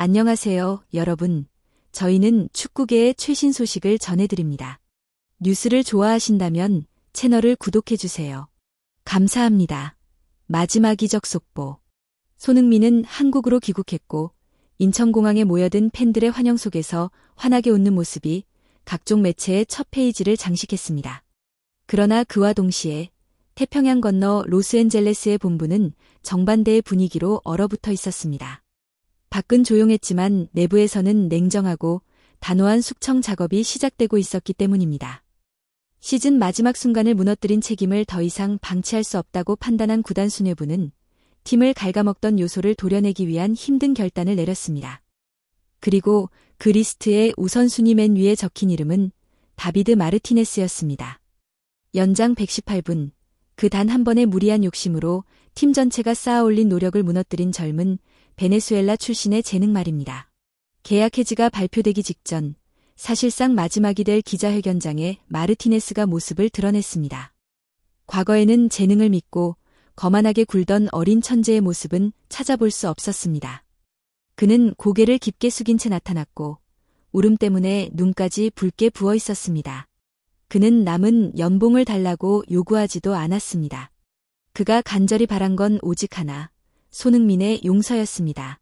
안녕하세요, 여러분. 저희는 축구계의 최신 소식을 전해드립니다. 뉴스를 좋아하신다면 채널을 구독해주세요. 감사합니다. 마지막 이적 속보. 손흥민은 한국으로 귀국했고 인천공항에 모여든 팬들의 환영 속에서 환하게 웃는 모습이 각종 매체의 첫 페이지를 장식했습니다. 그러나 그와 동시에 태평양 건너 로스앤젤레스의 본부는 정반대의 분위기로 얼어붙어 있었습니다. 밖은 조용했지만 내부에서는 냉정하고 단호한 숙청 작업이 시작되고 있었기 때문입니다. 시즌 마지막 순간을 무너뜨린 책임을 더 이상 방치할 수 없다고 판단한 구단 수뇌부는 팀을 갉아먹던 요소를 도려내기 위한 힘든 결단을 내렸습니다. 그리고 그 리스트의 우선순위 맨 위에 적힌 이름은 다비드 마르티네스였습니다. 연장 118분, 그 단 한 번의 무리한 욕심으로 팀 전체가 쌓아올린 노력을 무너뜨린 젊은 베네수엘라 출신의 재능 말입니다. 계약 해지가 발표되기 직전 사실상 마지막이 될 기자회견장에 마르티네스가 모습을 드러냈습니다. 과거에는 재능을 믿고 거만하게 굴던 어린 천재의 모습은 찾아볼 수 없었습니다. 그는 고개를 깊게 숙인 채 나타났고 울음 때문에 눈까지 붉게 부어 있었습니다. 그는 남은 연봉을 달라고 요구하지도 않았습니다. 그가 간절히 바란 건 오직 하나, 손흥민의 용서였습니다.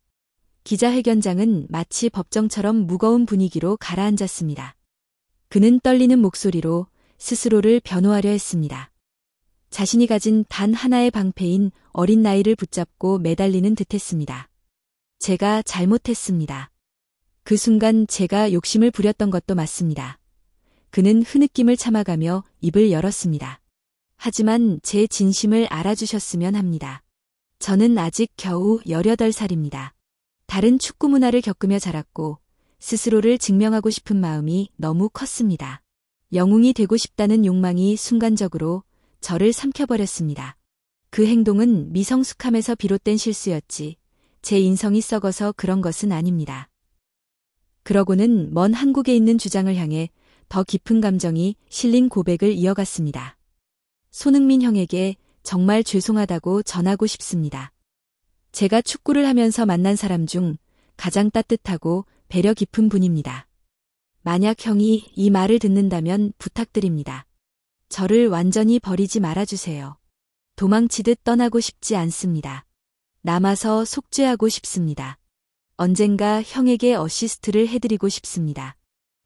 기자회견장은 마치 법정처럼 무거운 분위기로 가라앉았습니다. 그는 떨리는 목소리로 스스로를 변호하려 했습니다. 자신이 가진 단 하나의 방패인 어린 나이를 붙잡고 매달리는 듯했습니다. 제가 잘못했습니다. 그 순간 제가 욕심을 부렸던 것도 맞습니다. 그는 흐느낌을 참아가며 입을 열었습니다. 하지만 제 진심을 알아주셨으면 합니다. 저는 아직 겨우 18살입니다. 다른 축구 문화를 겪으며 자랐고 스스로를 증명하고 싶은 마음이 너무 컸습니다. 영웅이 되고 싶다는 욕망이 순간적으로 저를 삼켜버렸습니다. 그 행동은 미성숙함에서 비롯된 실수였지 제 인성이 썩어서 그런 것은 아닙니다. 그러고는 먼 한국에 있는 주장을 향해 더 깊은 감정이 실린 고백을 이어갔습니다. 손흥민 형에게 정말 죄송하다고 전하고 싶습니다. 제가 축구를 하면서 만난 사람 중 가장 따뜻하고 배려 깊은 분입니다. 만약 형이 이 말을 듣는다면 부탁드립니다. 저를 완전히 버리지 말아주세요. 도망치듯 떠나고 싶지 않습니다. 남아서 속죄하고 싶습니다. 언젠가 형에게 어시스트를 해드리고 싶습니다.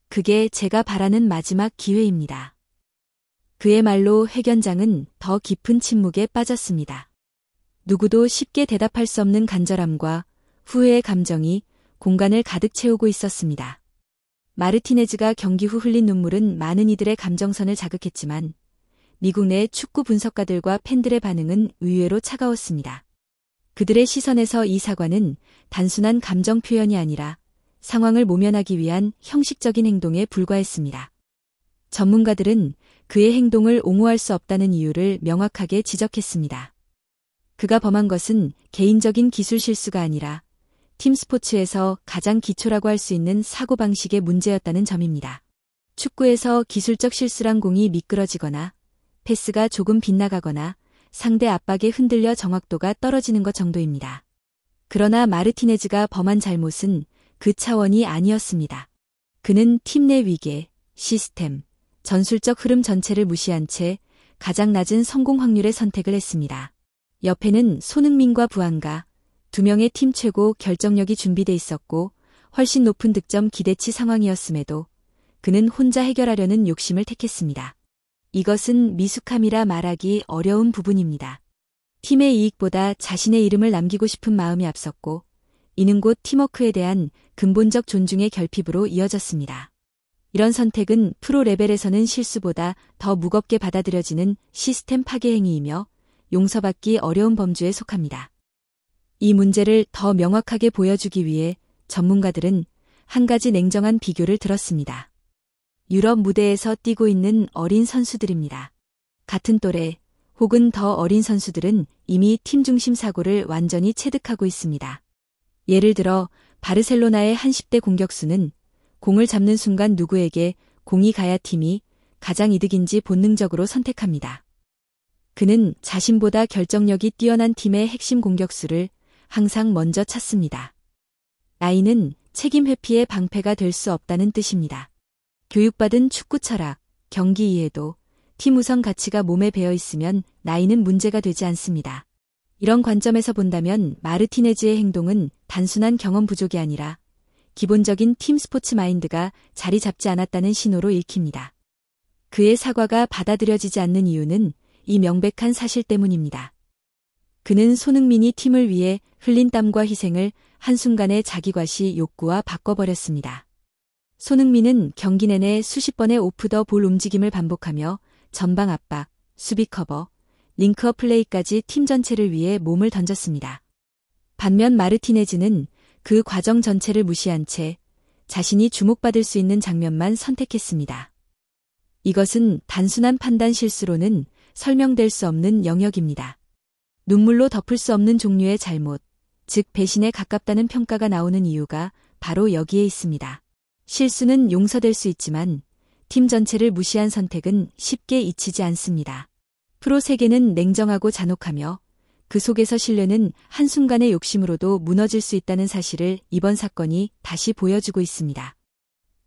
그게 제가 바라는 마지막 기회입니다. 그의 말로 회견장은 더 깊은 침묵에 빠졌습니다. 누구도 쉽게 대답할 수 없는 간절함과 후회의 감정이 공간을 가득 채우고 있었습니다. 마르티네즈가 경기 후 흘린 눈물은 많은 이들의 감정선을 자극했지만 미국 내 축구 분석가들과 팬들의 반응은 의외로 차가웠습니다. 그들의 시선에서 이 사과는 단순한 감정 표현이 아니라 상황을 모면하기 위한 형식적인 행동에 불과했습니다. 전문가들은 그의 행동을 옹호할 수 없다는 이유를 명확하게 지적했습니다. 그가 범한 것은 개인적인 기술 실수가 아니라 팀 스포츠에서 가장 기초라고 할 수 있는 사고방식의 문제였다는 점입니다. 축구에서 기술적 실수란 공이 미끄러지거나 패스가 조금 빗나가거나 상대 압박에 흔들려 정확도가 떨어지는 것 정도입니다. 그러나 마르티네즈가 범한 잘못은 그 차원이 아니었습니다. 그는 팀 내 위계, 시스템, 전술적 흐름 전체를 무시한 채 가장 낮은 성공 확률의 선택을 했습니다. 옆에는 손흥민과 부안가, 두 명의 팀 최고 결정력이 준비돼 있었고 훨씬 높은 득점 기대치 상황이었음에도 그는 혼자 해결하려는 욕심을 택했습니다. 이것은 미숙함이라 말하기 어려운 부분입니다. 팀의 이익보다 자신의 이름을 남기고 싶은 마음이 앞섰고 이는 곧 팀워크에 대한 근본적 존중의 결핍으로 이어졌습니다. 이런 선택은 프로 레벨에서는 실수보다 더 무겁게 받아들여지는 시스템 파괴 행위이며 용서받기 어려운 범주에 속합니다. 이 문제를 더 명확하게 보여주기 위해 전문가들은 한 가지 냉정한 비교를 들었습니다. 유럽 무대에서 뛰고 있는 어린 선수들입니다. 같은 또래 혹은 더 어린 선수들은 이미 팀 중심 사고를 완전히 체득하고 있습니다. 예를 들어 바르셀로나의 한 10대 공격수는 공을 잡는 순간 누구에게 공이 가야 팀이 가장 이득인지 본능적으로 선택합니다. 그는 자신보다 결정력이 뛰어난 팀의 핵심 공격수를 항상 먼저 찾습니다. 나이는 책임 회피의 방패가 될 수 없다는 뜻입니다. 교육받은 축구 철학, 경기 이해도, 팀 우선 가치가 몸에 배어 있으면 나이는 문제가 되지 않습니다. 이런 관점에서 본다면 마르티네즈의 행동은 단순한 경험 부족이 아니라 기본적인 팀 스포츠 마인드가 자리 잡지 않았다는 신호로 읽힙니다. 그의 사과가 받아들여지지 않는 이유는 이 명백한 사실 때문입니다. 그는 손흥민이 팀을 위해 흘린 땀과 희생을 한순간의 자기과시 욕구와 바꿔버렸습니다. 손흥민은 경기 내내 수십 번의 오프 더 볼 움직임을 반복하며 전방 압박, 수비 커버, 링크업 플레이까지 팀 전체를 위해 몸을 던졌습니다. 반면 마르티네즈는 그 과정 전체를 무시한 채 자신이 주목받을 수 있는 장면만 선택했습니다. 이것은 단순한 판단 실수로는 설명될 수 없는 영역입니다. 눈물로 덮을 수 없는 종류의 잘못, 즉 배신에 가깝다는 평가가 나오는 이유가 바로 여기에 있습니다. 실수는 용서될 수 있지만 팀 전체를 무시한 선택은 쉽게 잊히지 않습니다. 프로 세계는 냉정하고 잔혹하며 그 속에서 신뢰는 한순간의 욕심으로도 무너질 수 있다는 사실을 이번 사건이 다시 보여주고 있습니다.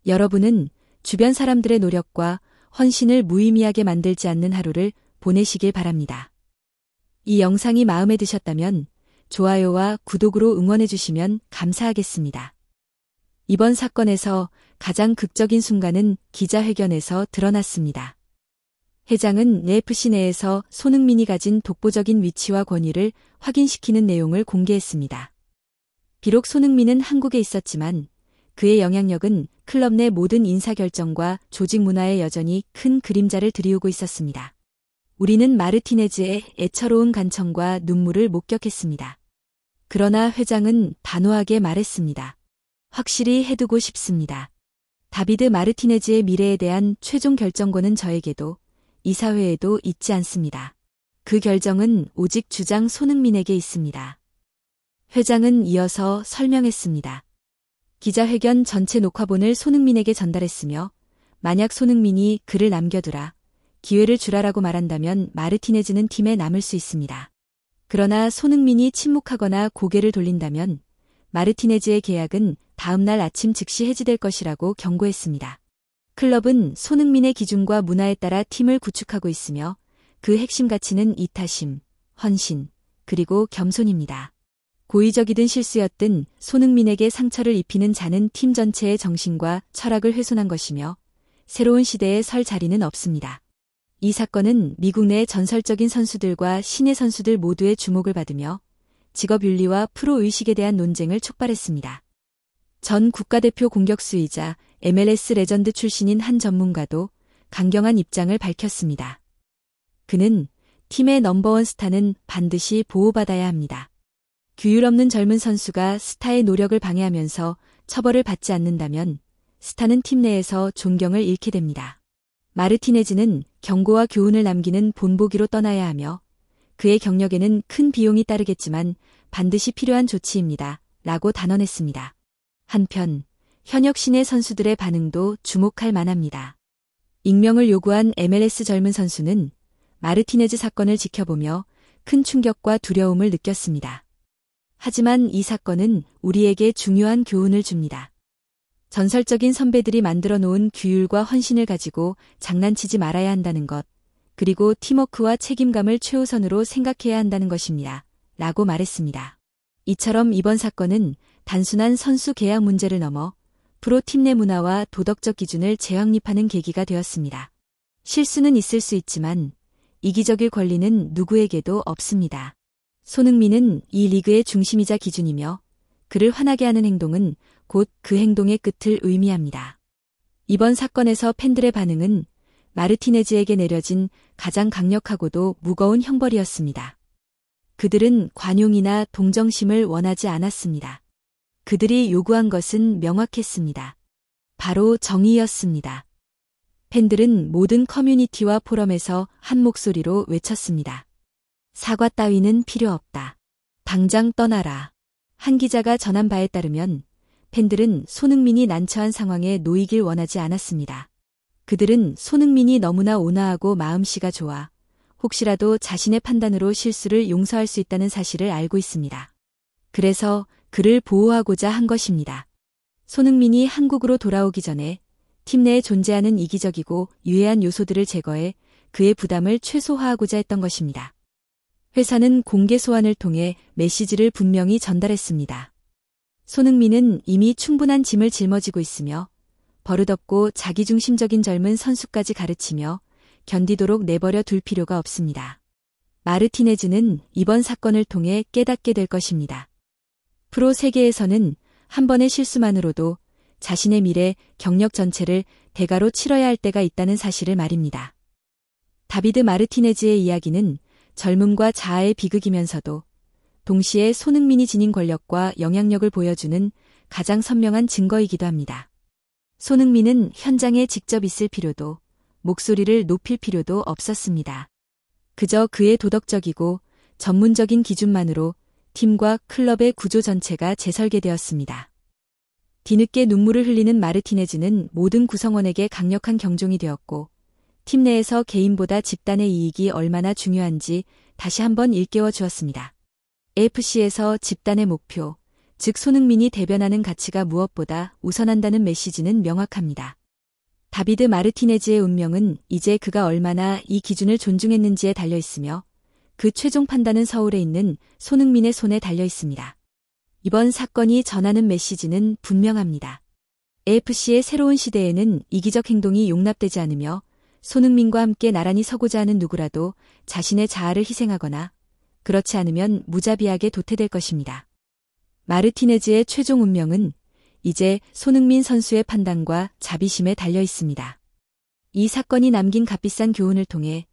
여러분은 주변 사람들의 노력과 헌신을 무의미하게 만들지 않는 하루를 보내시길 바랍니다. 이 영상이 마음에 드셨다면 좋아요와 구독으로 응원해 주시면 감사하겠습니다. 이번 사건에서 가장 극적인 순간은 기자회견에서 드러났습니다. 회장은 FC 내에서 손흥민이 가진 독보적인 위치와 권위를 확인시키는 내용을 공개했습니다. 비록 손흥민은 한국에 있었지만 그의 영향력은 클럽 내 모든 인사결정과 조직 문화에 여전히 큰 그림자를 들이우고 있었습니다. 우리는 마르티네즈의 애처로운 간청과 눈물을 목격했습니다. 그러나 회장은 단호하게 말했습니다. 확실히 해두고 싶습니다. 다비드 마르티네즈의 미래에 대한 최종 결정권은 저에게도 이사회에도 있지 않습니다. 그 결정은 오직 주장 손흥민에게 있습니다. 회장은 이어서 설명했습니다. 기자회견 전체 녹화본을 손흥민에게 전달했으며 만약 손흥민이 글을 남겨두라, 기회를 주라라고 말한다면 마르티네즈는 팀에 남을 수 있습니다. 그러나 손흥민이 침묵하거나 고개를 돌린다면 마르티네즈의 계약은 다음 날 아침 즉시 해지될 것이라고 경고했습니다. 클럽은 손흥민의 기준과 문화에 따라 팀을 구축하고 있으며 그 핵심 가치는 이타심, 헌신, 그리고 겸손입니다. 고의적이든 실수였든 손흥민에게 상처를 입히는 자는 팀 전체의 정신과 철학을 훼손한 것이며 새로운 시대에 설 자리는 없습니다. 이 사건은 미국 내 전설적인 선수들과 신예 선수들 모두의 주목을 받으며 직업윤리와 프로의식에 대한 논쟁을 촉발했습니다. 전 국가대표 공격수이자 MLS 레전드 출신인 한 전문가도 강경한 입장을 밝혔습니다. 그는 팀의 넘버원 스타는 반드시 보호받아야 합니다. 규율 없는 젊은 선수가 스타의 노력을 방해하면서 처벌을 받지 않는다면 스타는 팀 내에서 존경을 잃게 됩니다. 마르티네즈는 경고와 교훈을 남기는 본보기로 떠나야 하며 그의 경력에는 큰 비용이 따르겠지만 반드시 필요한 조치입니다. 라고 단언했습니다. 한편 현역 신예 선수들의 반응도 주목할 만합니다. 익명을 요구한 MLS 젊은 선수는 마르티네즈 사건을 지켜보며 큰 충격과 두려움을 느꼈습니다. 하지만 이 사건은 우리에게 중요한 교훈을 줍니다. 전설적인 선배들이 만들어 놓은 규율과 헌신을 가지고 장난치지 말아야 한다는 것, 그리고 팀워크와 책임감을 최우선으로 생각해야 한다는 것입니다. 라고 말했습니다. 이처럼 이번 사건은 단순한 선수 계약 문제를 넘어 프로 팀 내 문화와 도덕적 기준을 재확립하는 계기가 되었습니다. 실수는 있을 수 있지만 이기적일 권리는 누구에게도 없습니다. 손흥민은 이 리그의 중심이자 기준이며 그를 화나게 하는 행동은 곧 그 행동의 끝을 의미합니다. 이번 사건에서 팬들의 반응은 마르티네즈에게 내려진 가장 강력하고도 무거운 형벌이었습니다. 그들은 관용이나 동정심을 원하지 않았습니다. 그들이 요구한 것은 명확했습니다. 바로 정의였습니다. 팬들은 모든 커뮤니티와 포럼에서 한 목소리로 외쳤습니다. 사과 따위는 필요 없다. 당장 떠나라. 한 기자가 전한 바에 따르면 팬들은 손흥민이 난처한 상황에 놓이길 원하지 않았습니다. 그들은 손흥민이 너무나 온화하고 마음씨가 좋아 혹시라도 자신의 판단으로 실수를 용서할 수 있다는 사실을 알고 있습니다. 그래서 그를 보호하고자 한 것입니다. 손흥민이 한국으로 돌아오기 전에 팀 내에 존재하는 이기적이고 유해한 요소들을 제거해 그의 부담을 최소화하고자 했던 것입니다. 회사는 공개 소환을 통해 메시지를 분명히 전달했습니다. 손흥민은 이미 충분한 짐을 짊어지고 있으며 버릇없고 자기중심적인 젊은 선수까지 가르치며 견디도록 내버려 둘 필요가 없습니다. 마르티네즈는 이번 사건을 통해 깨닫게 될 것입니다. 프로 세계에서는 한 번의 실수만으로도 자신의 미래, 경력 전체를 대가로 치러야 할 때가 있다는 사실을 말입니다. 다비드 마르티네즈의 이야기는 젊음과 자아의 비극이면서도 동시에 손흥민이 지닌 권력과 영향력을 보여주는 가장 선명한 증거이기도 합니다. 손흥민은 현장에 직접 있을 필요도, 목소리를 높일 필요도 없었습니다. 그저 그의 도덕적이고 전문적인 기준만으로 팀과 클럽의 구조 전체가 재설계되었습니다. 뒤늦게 눈물을 흘리는 마르티네즈는 모든 구성원에게 강력한 경종이 되었고, 팀 내에서 개인보다 집단의 이익이 얼마나 중요한지 다시 한번 일깨워 주었습니다. AFC에서 집단의 목표, 즉 손흥민이 대변하는 가치가 무엇보다 우선한다는 메시지는 명확합니다. 다비드 마르티네즈의 운명은 이제 그가 얼마나 이 기준을 존중했는지에 달려 있으며 그 최종 판단은 서울에 있는 손흥민의 손에 달려 있습니다. 이번 사건이 전하는 메시지는 분명합니다. AFC의 새로운 시대에는 이기적 행동이 용납되지 않으며 손흥민과 함께 나란히 서고자 하는 누구라도 자신의 자아를 희생하거나 그렇지 않으면 무자비하게 도태될 것입니다. 마르티네즈의 최종 운명은 이제 손흥민 선수의 판단과 자비심에 달려 있습니다. 이 사건이 남긴 값비싼 교훈을 통해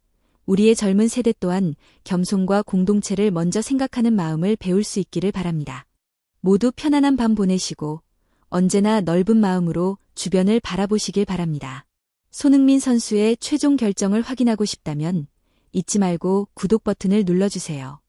우리의 젊은 세대 또한 겸손과 공동체를 먼저 생각하는 마음을 배울 수 있기를 바랍니다. 모두 편안한 밤 보내시고 언제나 넓은 마음으로 주변을 바라보시길 바랍니다. 손흥민 선수의 최종 결정을 확인하고 싶다면 잊지 말고 구독 버튼을 눌러주세요.